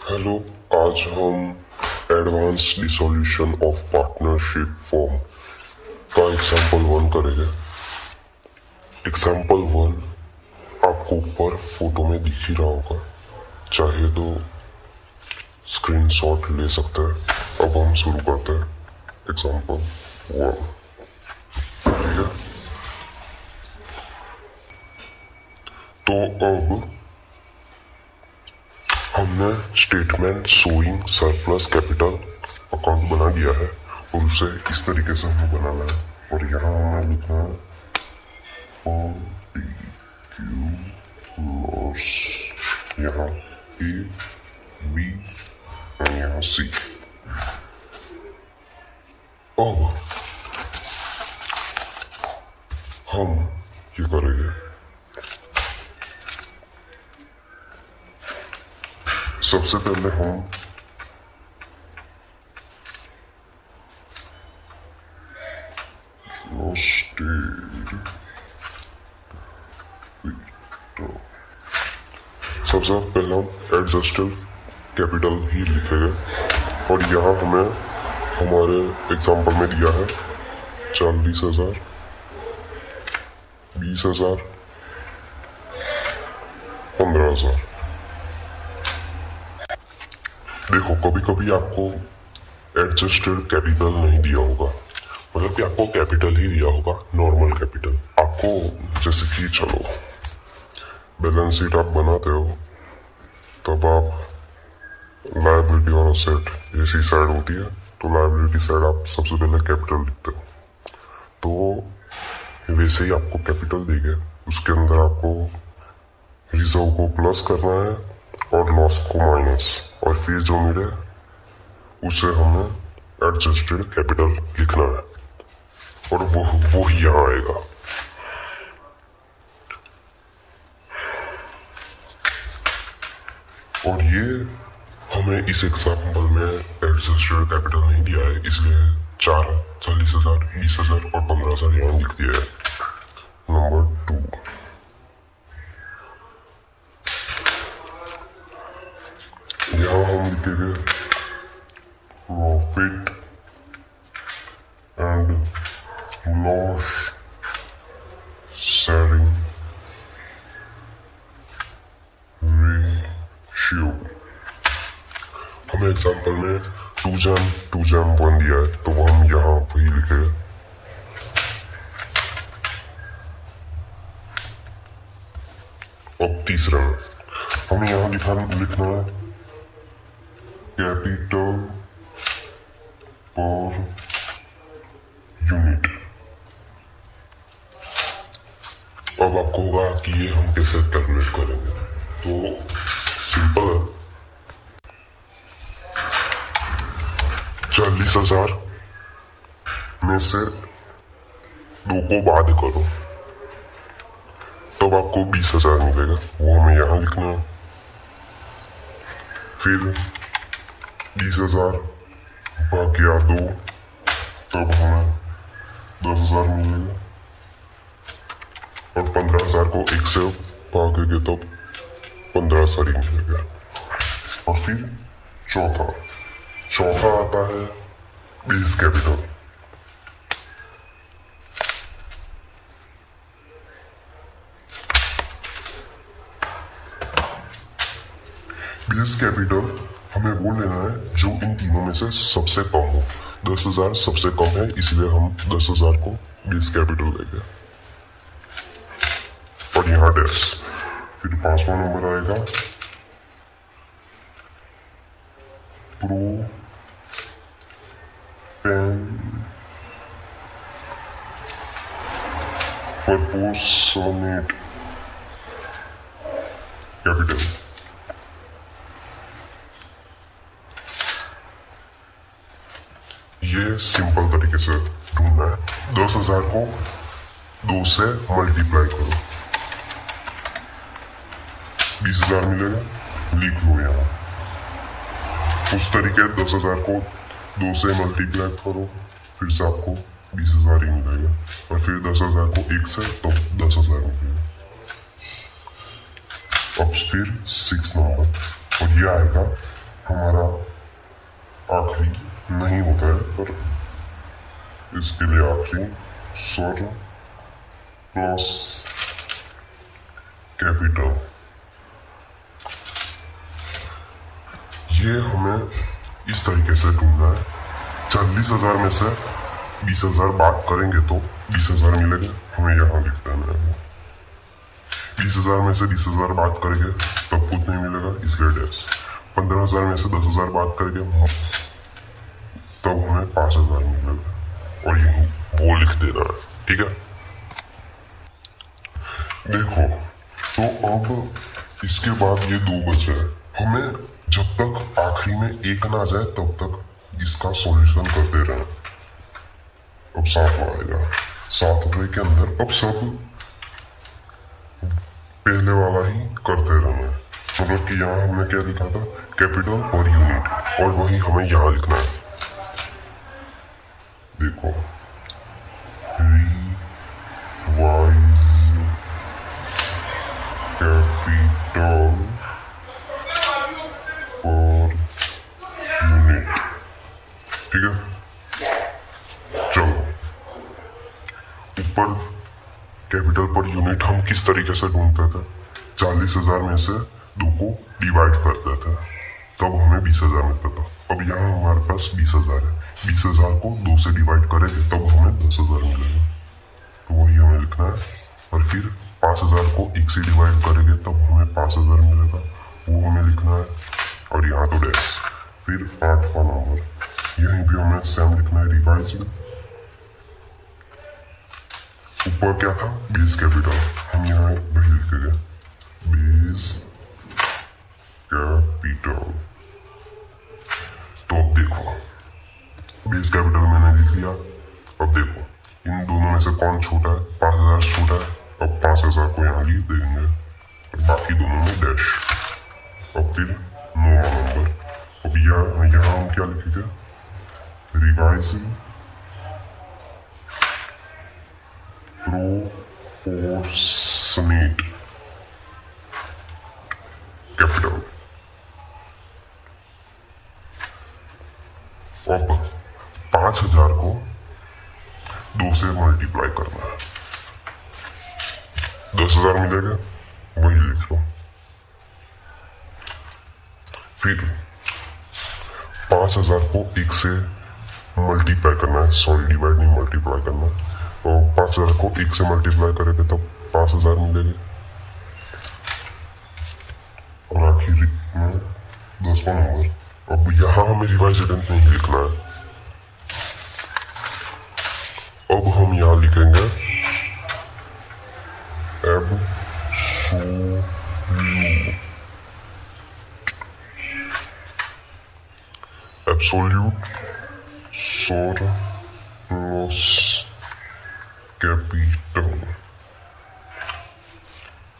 Hello. आज हम advance dissolution of partnership form का एग्जाम्पल 1 करेंगे। एग्जाम्पल 1 आपको ऊपर फोटो में दिख ही रहा होगा, चाहे तो स्क्रीनशॉट ले सकते हैं। अब हम शुरू करते हैं एग्जाम्पल 1। ठीक है, तो अब हमने statement showing surplus capital account बना दिया है और उसे इस तरीके से हमें बनाना है। और यहाँ हमें लिखना है पर्टिकुलर्स, यहाँ A, B और यहाँ C। अब हम ये करेंगे, सबसे पहले हम एडजस्टेड कैपिटल ही लिखेंगे। और यहाँ हमें हमारे एग्जाम्पल में दिया है 40,000, 20,000, 15,000। देखो, कभी कभी आपको एडजस्टेड कैपिटल नहीं दिया होगा, मतलब कि आपको कैपिटल ही दिया होगा, नॉर्मल कैपिटल। आपको जैसे कि चलो बैलेंस शीट आप बनाते हो, तब आप लायबिलिटी और असेट ऐसी साइड होती है, तो लायबिलिटी साइड आप सबसे पहले कैपिटल लिखते हो। तो वैसे ही आपको कैपिटल देंगे, उसके अंदर आपको रिजर्व को प्लस करना है और लॉस को माइनस, और फिर जो मिले उसे हमें एडजस्टेड कैपिटल लिखना है और वो ही यहाँ आएगा। और ये हमें इस एग्जाम्पल में एडजस्टेड कैपिटल नहीं दिया है, इसलिए 40,000, 20,000 और 15,000 यहाँ लिख दिया है। नंबर 2, यहाँ हम लिखेंगे profit and loss sharing ratio. हमें एग्जाम्पल में 2:1 दिया है, तो हम यहाँ वही लिखेंगे। अब तीसरा में हमें यहाँ लिखना है कैपिटल पर यूनिट। अब आपको होगा कि ये हम कैसे कैलकुलेट करेंगे, तो सिंपल है। 40,000 में से 2 को बाद करो, तब आपको 20,000 मिलेगा, वो हमें यहाँ लिखना है। फिर 20,000 भाग्या 2, तब हमें 10,000 मिलेगा। और 15,000 को 1 से भागेंगे तब 15,000 ही मिलेगा। और फिर चौथा आता है बेस कैपिटल। बेस कैपिटल हमें वो लेना है जो इन तीनों में से सबसे कम हो। 10,000 सबसे कम है, इसलिए हम 10,000 को बेस कैपिटल लेंगे और यहाँ डैश। फिर 5वां नंबर आएगा प्रपोर्शनेट कैपिटल। ये सिंपल तरीके से ढूंढना है। 10,000 को 2 से मल्टीप्लाई करो, 20,000 मिलेगा, लिख लो यहाँ। उस तरीके 10,000 को 2 से मल्टीप्लाई करो, फिर से आपको 20,000 ही मिलेगा। और फिर 10,000 को 1 से, तो 10,000 मिलेगा। अब फिर 6 नंबर, और ये आएगा हमारा आखिरी नहीं होता है, पर इसके लिए आखिरी स्वर प्लस कैपिटल, ये हमें इस तरीके से ढूंढना है। 40,000 में से 20,000 बात करेंगे तो 20,000 मिलेगा, हमें यहाँ लिख देना है। 20,000 में से 20,000 बात करेंगे तब कुछ नहीं मिलेगा, इसलिए डैश। 15,000 में से 10,000 बात करेंगे तब हमें 5,000 मिलेगा, और यही वो लिख देना है। ठीक है, देखो तो अब इसके बाद ये 2 बचे हैं। हमें जब तक आखिरी में 1 ना आ जाए तब तक इसका सॉल्यूशन करते रहें। अब 7 आएगा, 7वें के अंदर अब सब पहले वाला ही करते रहना है। मतलब कि यहाँ हमने क्या लिखा था, कैपिटल पर यूनिट, और वही हमें यहाँ लिखना है। देखो, रिवाइज कैपिटल पर यूनिट। ठीक है, चलो ऊपर कैपिटल पर यूनिट हम किस तरीके से ढूंढते थे, 40,000 में से 2 को डिवाइड करते थे, तब हमें 20,000 मिलता था। अब यहाँ हमारे पास 20,000 है, 20,000 को 2 से डिवाइड करेंगे तब हमें 10,000 मिलेगा, तो वही हमें लिखना है। और फिर 5,000 को 1 से डिवाइड करेंगे तब हमें 5,000 मिलेगा, वो हमें लिखना है। और यहाँ तो डैश। फिर 8वां नंबर, यहीं भी हमें सेम लिखना है, रिवाइज में। ऊपर क्या था, बेस कैपिटल, हम यहाँ वही लिखेंगे, बेस कैपिटल। तो अब देखो, बेस कैपिटल मैंने लिख लिया। अब देखो इन दोनों में से कौन छोटा है, 5,000 छोटा है। अब 5,000 को यहाँ लिख देंगे और बाकी दोनों में डैश। अब फिर 9वां नंबर, अब यहाँ हम क्या लिखेंगे, रिवाइज प्रोपोर्शनेट कैपिटल। अब 5,000 को 2 से मल्टीप्लाई करना है, 10,000 मिलेगा, वही लिख लो। फिर 5,000 को 1 से मल्टीप्लाई करना है, सॉरी डिवाइड नहीं मल्टीप्लाई करना है। और 5,000 को 1 से मल्टीप्लाई करेंगे तब 5,000 मिलेंगे, और आखिर में 10वां नंबर। अब यहाँ हमें रिवाइज नहीं लिखना है, अब हम यहाँ लिखेंगे एब्सोल्यूट सोर्स कैपिटल।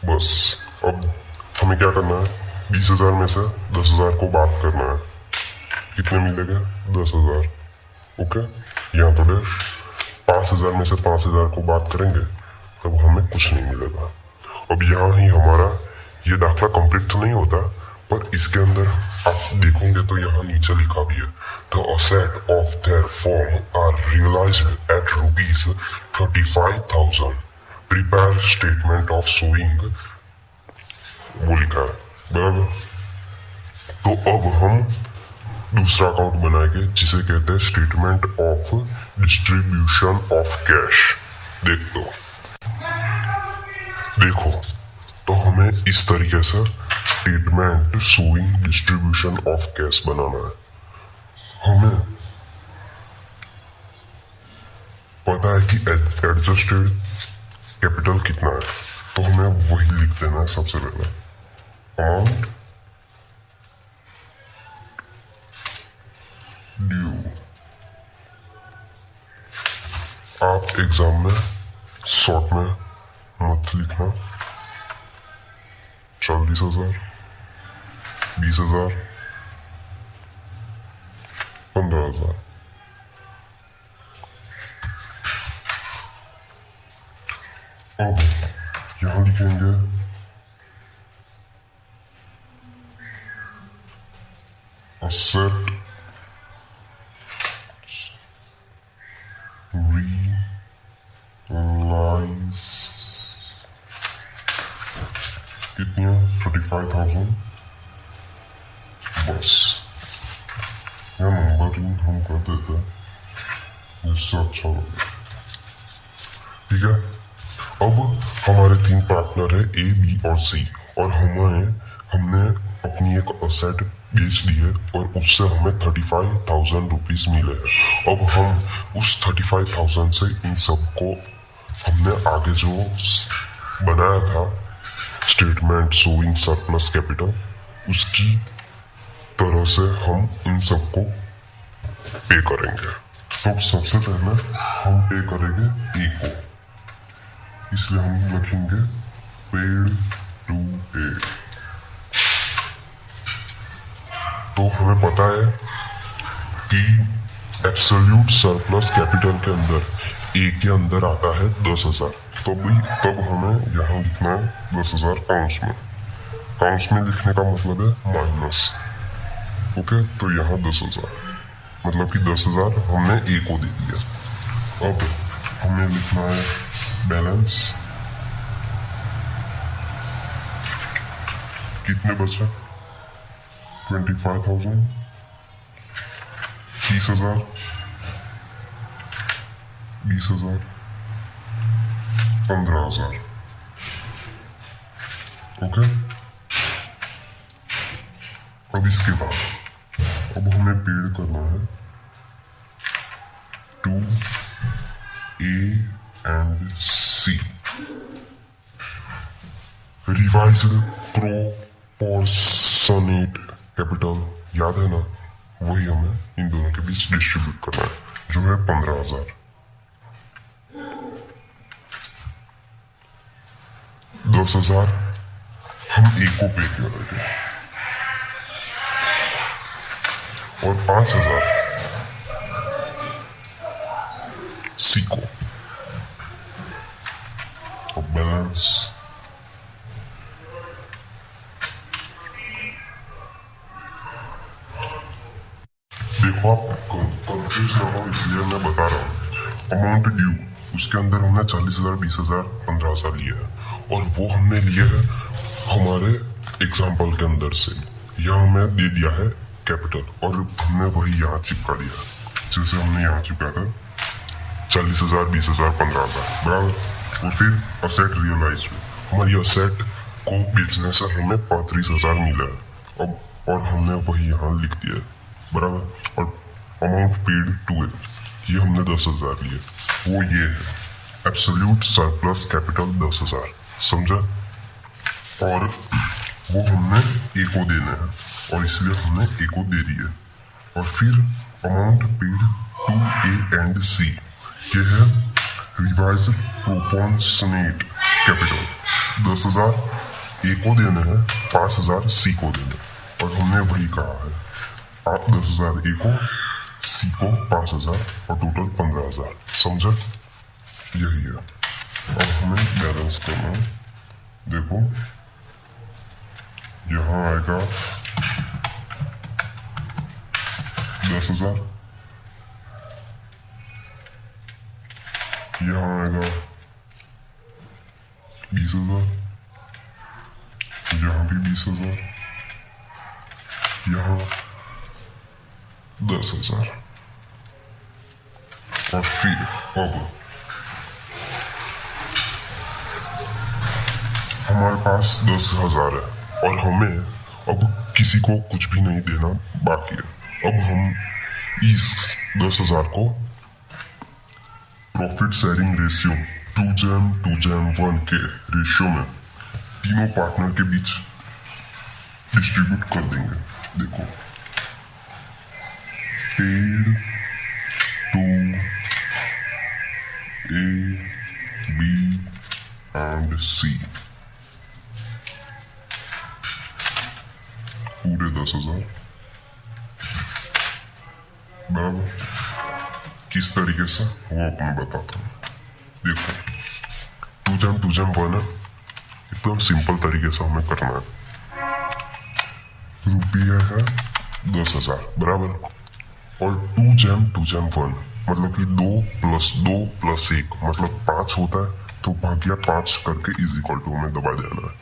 बस अब हमें क्या करना है, 20,000 में से 10,000 को बात करना है, कितने मिलेगा, 10,000। ओके, यहाँ तो डैश। 5,000 में से 5,000 को बात करेंगे तब हमें कुछ नहीं मिलेगा। अब यहाँ ही हमारा ये दाखला कंप्लीट तो नहीं होता, पर इसके अंदर आप देखोगे तो यहाँ नीचे लिखा भी है, the asset of their firm are realized at ₹35,000, prepare statement of showing, वो लिखा है बराबर। तो अब हम दूसरा अकाउंट बनाएंगे जिसे कहते हैं statement of distribution of cash. देखो तो हमें इस तरीके से statement showing distribution of cash बनाना है। हमें पता है कि एडजस्टेड कैपिटल कितना है, तो हमें वही लिख देना है सबसे पहले, अमाउंट ड्यू। आप एग्जाम में शॉर्ट में मत लिखना, 40,000, 20,000, 15,000। अब यहां लिखेंगे asset realize कितनी है 35,000 बस यह नंबरिंग हम कर देते हैं जिससे अच्छा लगे। ठीक है, अब हमारे 3 पार्टनर है A, B और C और हमने अपनी एक असेट बेच दी है और उससे हमें 35,000 रुपीज मिले हैं। अब हम उस 35,000 से इन सबको हमने आगे जो बनाया था स्टेटमेंट शोइंग सरप्लस कैपिटल उसकी तरह से हम इन सबको पे करेंगे। तो सबसे पहले हम पे करेंगे ए को, इसलिए हम लिखेंगे पेड टू ए। तो हमें पता है कि एब्सोल्यूट सरप्लस कैपिटल के अंदर ए के अंदर आता है 10,000। तब हमें यहाँ लिखना है 10,000 काउंट्स में लिखने का मतलब है माइनस। ओके, तो यहाँ 10,000 मतलब कि 10,000 हमने ए को दे दिया। अब हमें लिखना है बैलेंस कितने बचा 25,000 30,000 20,000 15,000। ओके, अब इसके बाद अब हमें पेड करना है to A and C revised proportionate capital याद है ना, वही हमें इन दोनों के बीच डिस्ट्रीब्यूट करना है जो है 15,000। 10,000 हम A को पे करेंगे और 5,000 C को। और बैलेंस देखो, आप कंफ्यूज ना हो इसलिए मैं बता रहा हूँ। अमाउंट ड्यू उसके अंदर हमने 40,000 20,000 15,000 लिए है और वो हमने लिए है हमारे एग्जाम्पल के अंदर से। यह हमें दे दिया है कैपिटल और हमने वही यहाँ चिपका दिया जैसे हमने यहाँ चिपका था 40,000 20,000 15,000 बराबर। और फिर असेट रियलाइज हमारी असेट को बेचने से हमें 35,000 मिला है अब और हमने वही यहाँ लिख दिया है बराबर। और अमाउंट पेड टू ए ये हमने 10,000 लिए, वो ये है एब्सोल्यूट सरप्लस कैपिटल 10,000 समझा। और वो हमने ए को देना है और इसलिए हमने ए को दे दिया। और फिर amount paid to A and C ये है रिवाइज्ड प्रोपोर्शनेट कैपिटल 10,000 ए को देने हैं 5,000 सी को देने और हमने वही कहा है आप 10,000 ए को सी को 5,000 और टोटल 15,000 समझा, यही है। अब हमें बैलेंस करना है। देखो यहाँ आएगा 10,000, यहाँ आएगा 20,000, यहाँ भी 20,000, यहाँ 10,000 और फिर अब हमारे पास 10,000 है और हमें अब किसी को कुछ भी नहीं देना बाकी है। अब हम इस 10,000 को प्रॉफिट शेयरिंग रेशियो 2:1 के रेशियो में तीनों पार्टनर के बीच डिस्ट्रीब्यूट कर देंगे। देखो paid to A, B and C पूरे 10,000 बराबर। किस तरीके से वो आपने बताता हूँ। देखो 2:1 है, एकदम सिंपल तरीके से हमें करना है। रुपया है 10,000 बराबर। और 2 मतलब कि 2 + 2 + 1 मतलब 5 होता है, तो भाग्या 5 करके इज इक्वल टू में दबा देना है।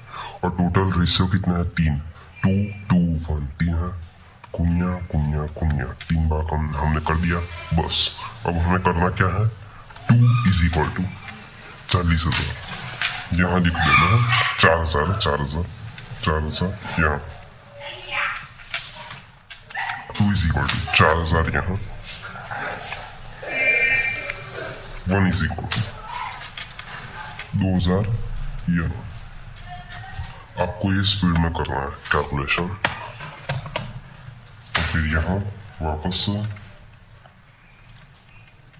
और टोटल रेशियो कितना है? 3, 2 2 1 3 है। कुन्या कुन्या कुन्या 3 बार हमने कर दिया। बस अब हमें करना क्या है? 2 = 40,000। यहाँ लिख देना है 4,000 यहाँ। 2 = 4,000 यहाँ। 1 = 2,000 यहाँ। आपको ये स्पीड में करना है कैलकुलेशन। और फिर यहाँ वापस से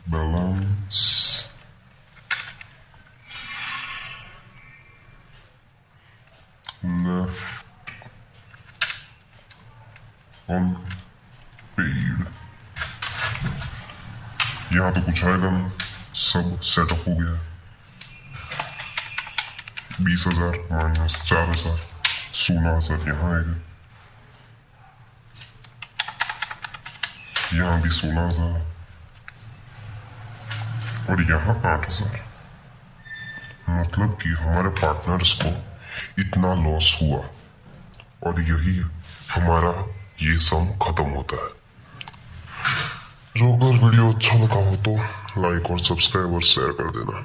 बैलेंस लेफ्ट अनपेड। यहाँ तो कुछ आएगा नहीं, सब सेटअप हो गया। 20,000 माइनस 4,000 16,000 यहाँ आएगा। यहाँ भी 16,000 और यहाँ 8,000। मतलब कि हमारे पार्टनर्स को इतना लॉस हुआ और यही हमारा ये सम खत्म होता है। जो अगर वीडियो अच्छा लगा हो तो लाइक और सब्सक्राइब और शेयर कर देना।